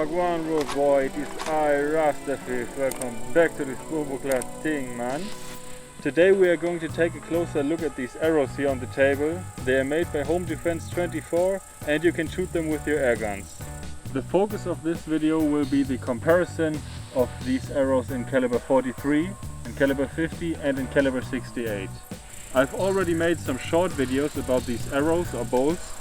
Wagwan road boy, it is I, Rastafish. Welcome back to this Bobo-class thing, man. Today we are going to take a closer look at these arrows here on the table. They are made by Home Defense 24 and you can shoot them with your air guns. The focus of this video will be the comparison of these arrows in caliber 43, in caliber 50 and in caliber 68. I've already made some short videos about these arrows or bolts.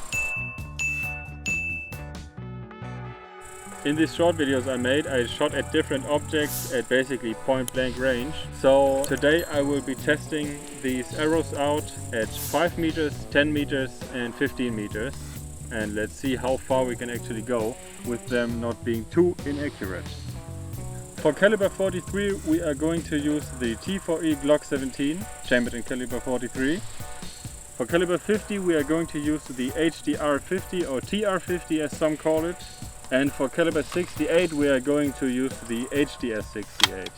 In these short videos I shot at different objects at basically point blank range. So today I will be testing these arrows out at 5 meters, 10 meters and 15 meters. And let's see how far we can actually go with them not being too inaccurate. For caliber 43 we are going to use the T4E Glock 17, chambered in caliber 43. For caliber 50 we are going to use the HDR 50 or TR 50 as some call it. And for caliber 68 we are going to use the HDS 68.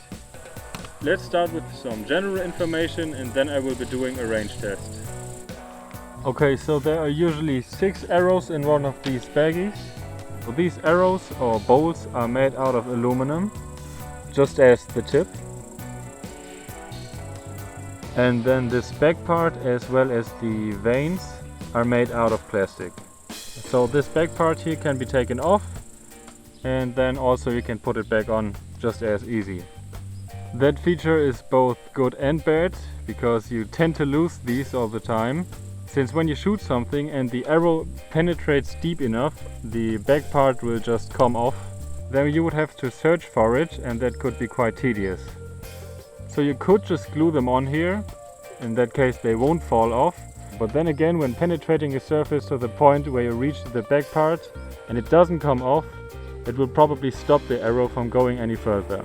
Let's start with some general information and then I will be doing a range test. Okay, so there are usually 6 arrows in one of these baggies. So these arrows or bolts are made out of aluminum, just as the tip. And then this back part as well as the vanes are made out of plastic. So this back part here can be taken off and then also you can put it back on just as easy. That feature is both good and bad because you tend to lose these all the time. Since when you shoot something and the arrow penetrates deep enough, the back part will just come off. Then you would have to search for it and that could be quite tedious. So you could just glue them on here. In that case they won't fall off. But then again, when penetrating a surface to the point where you reach the back part and it doesn't come off, it will probably stop the arrow from going any further.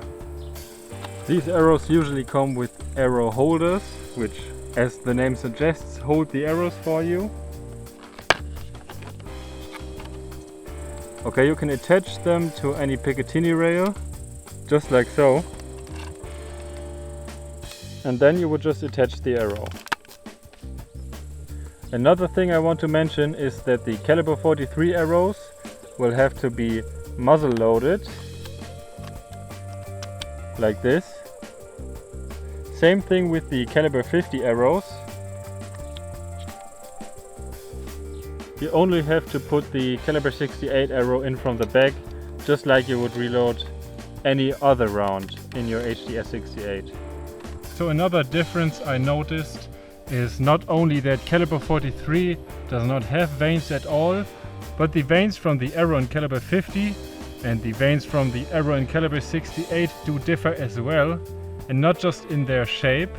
These arrows usually come with arrow holders, which, as the name suggests, hold the arrows for you. Okay, you can attach them to any Picatinny rail, just like so. And then you would just attach the arrow. Another thing I want to mention is that the caliber 43 arrows will have to be muzzle loaded, like this. Same thing with the caliber 50 arrows. You only have to put the caliber 68 arrow in from the back, just like you would reload any other round in your HDS 68. So another difference I noticed is not only that caliber 43 does not have vanes at all, but the vanes from the arrow in caliber 50 and the vanes from the arrow in caliber 68 do differ as well, and not just in their shape,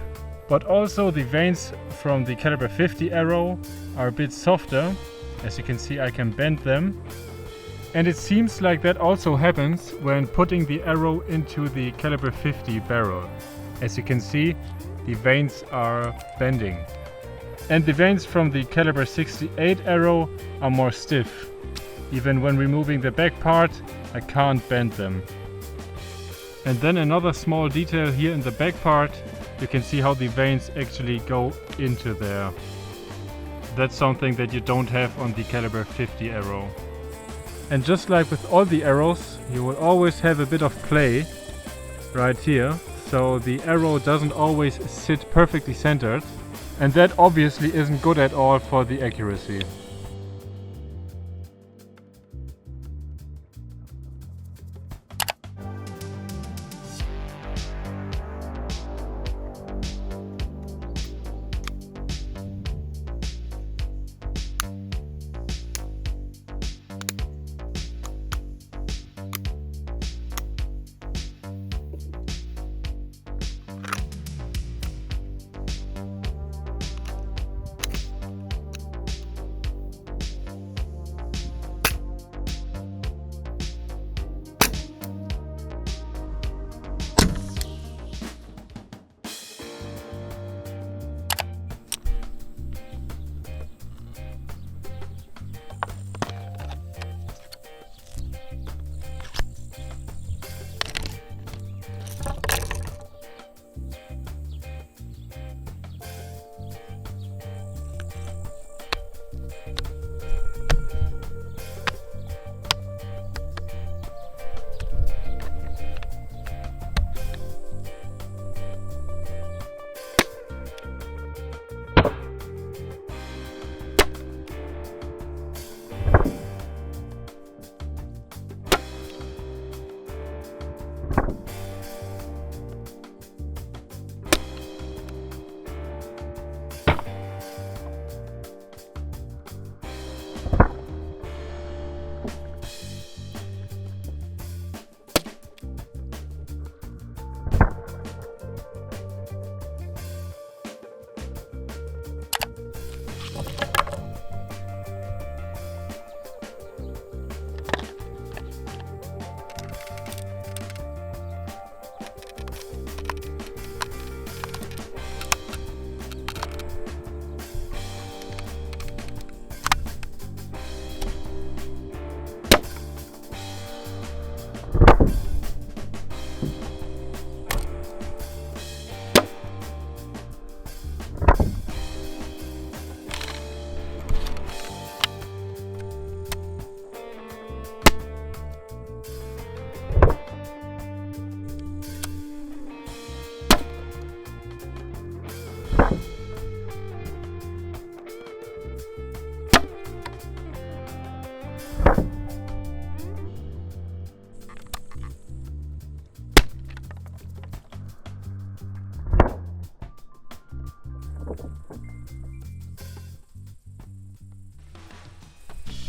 but also the vanes from the caliber 50 arrow are a bit softer. As you can see, I can bend them, and it seems like that also happens when putting the arrow into the caliber 50 barrel. As you can see, the vanes are bending. And the vanes from the caliber 68 arrow are more stiff. Even when removing the back part, I can't bend them. And then another small detail here in the back part, you can see how the vanes actually go into there. That's something that you don't have on the caliber 50 arrow. And just like with all the arrows, you will always have a bit of play right here. So the arrow doesn't always sit perfectly centered. And that obviously isn't good at all for the accuracy.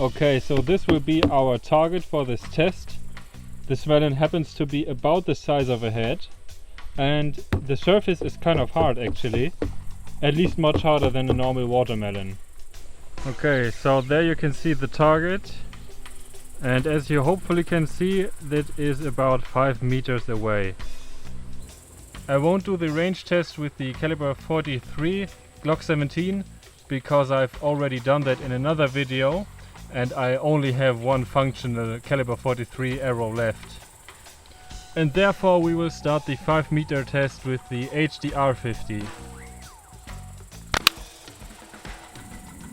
Okay, so this will be our target for this test. This melon happens to be about the size of a head, and the surface is kind of hard actually, at least much harder than a normal watermelon. Okay, so there you can see the target, and as you hopefully can see, that is about 5 meters away. I won't do the range test with the caliber 43 Glock 17 because I've already done that in another video, and I only have one functional caliber 43 arrow left. And therefore we will start the 5 meter test with the HDR50.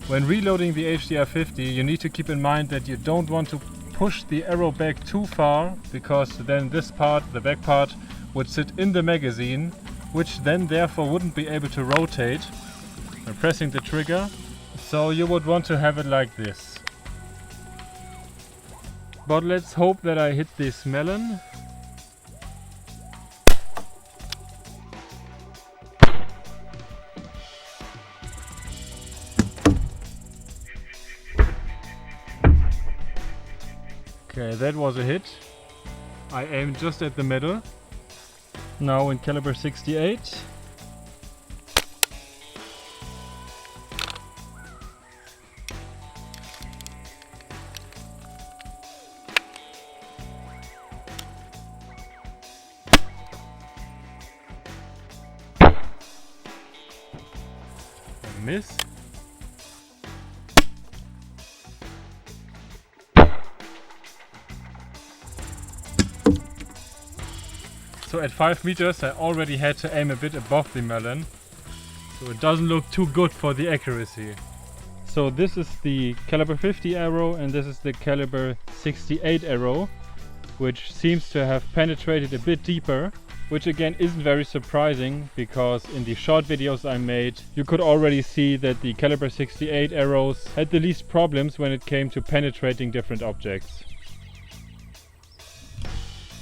When reloading the HDR50, you need to keep in mind that you don't want to push the arrow back too far, because then this part, the back part, would sit in the magazine, which then therefore wouldn't be able to rotate when pressing the trigger. So you would want to have it like this. But let's hope that I hit this melon. Okay, that was a hit. I aimed just at the middle. Now in caliber 68. A miss. So at 5 meters I already had to aim a bit above the melon, so it doesn't look too good for the accuracy. So this is the caliber 50 arrow and this is the caliber 68 arrow, which seems to have penetrated a bit deeper, which again isn't very surprising because in the short videos I made you could already see that the caliber 68 arrows had the least problems when it came to penetrating different objects.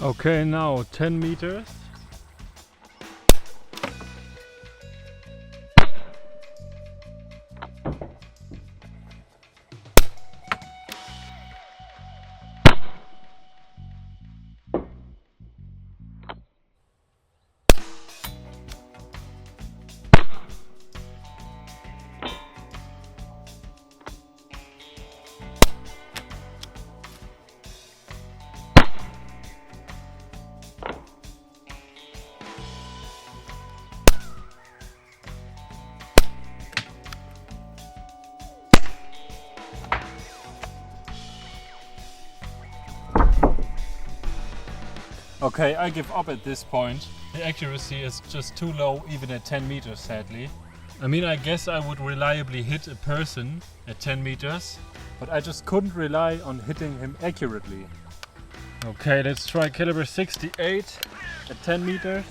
Okay, now 10 meters. Okay, I give up at this point. The accuracy is just too low even at 10 meters sadly. I mean, I guess I would reliably hit a person at 10 meters, but I just couldn't rely on hitting him accurately. Okay, let's try caliber 68 at 10 meters.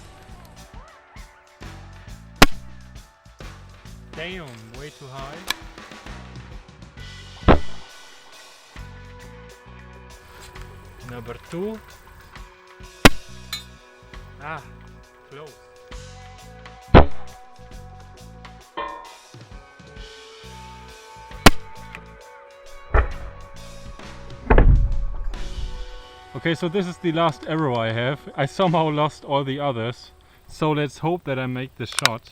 Damn, way too high. Number 2. Ah, close. Okay, so this is the last arrow I have. I somehow lost all the others. So let's hope that I make the shot.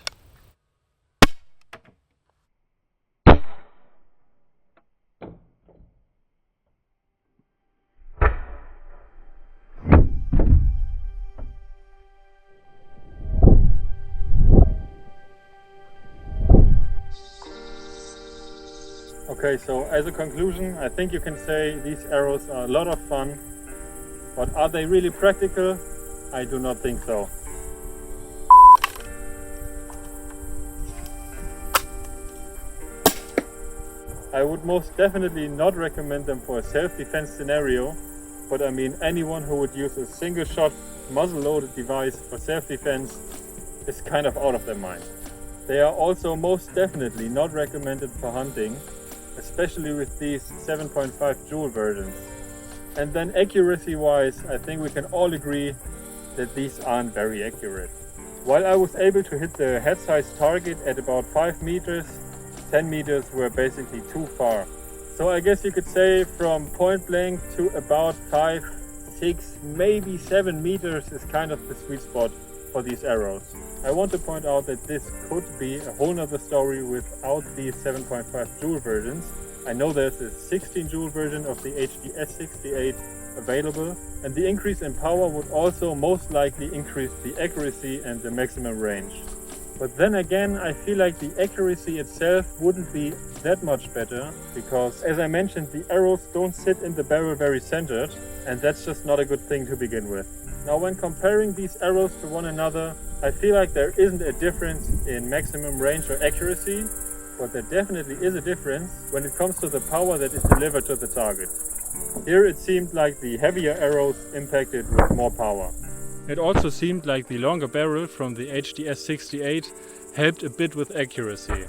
Okay, so as a conclusion, I think you can say these arrows are a lot of fun, but are they really practical? I do not think so. I would most definitely not recommend them for a self-defense scenario, but I mean anyone who would use a single-shot muzzle-loaded device for self-defense is kind of out of their mind. They are also most definitely not recommended for hunting, especially with these 7.5 joule versions. And then accuracy wise, I think we can all agree that these aren't very accurate. While I was able to hit the head size target at about 5 meters, 10 meters were basically too far. So I guess you could say from point blank to about 5, 6, maybe 7 meters is kind of the sweet spot for these arrows. I want to point out that this could be a whole nother story without these 7.5 joule versions. I know there's a 16 joule version of the HDS68 available, and the increase in power would also most likely increase the accuracy and the maximum range. But then again, I feel like the accuracy itself wouldn't be that much better, because as I mentioned, the arrows don't sit in the barrel very centered, and that's just not a good thing to begin with. Now, when comparing these arrows to one another, I feel like there isn't a difference in maximum range or accuracy, but there definitely is a difference when it comes to the power that is delivered to the target. Here it seemed like the heavier arrows impacted with more power. It also seemed like the longer barrel from the HDS68 helped a bit with accuracy.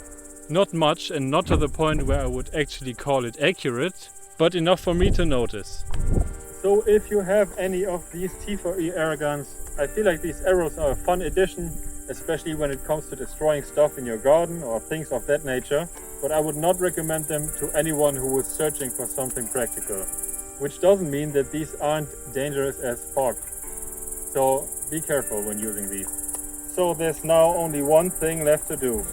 Not much, and not to the point where I would actually call it accurate, but enough for me to notice. So if you have any of these T4E Airguns, I feel like these arrows are a fun addition, especially when it comes to destroying stuff in your garden or things of that nature, but I would not recommend them to anyone who is searching for something practical. Which doesn't mean that these aren't dangerous as fuck. So be careful when using these. So there's now only one thing left to do.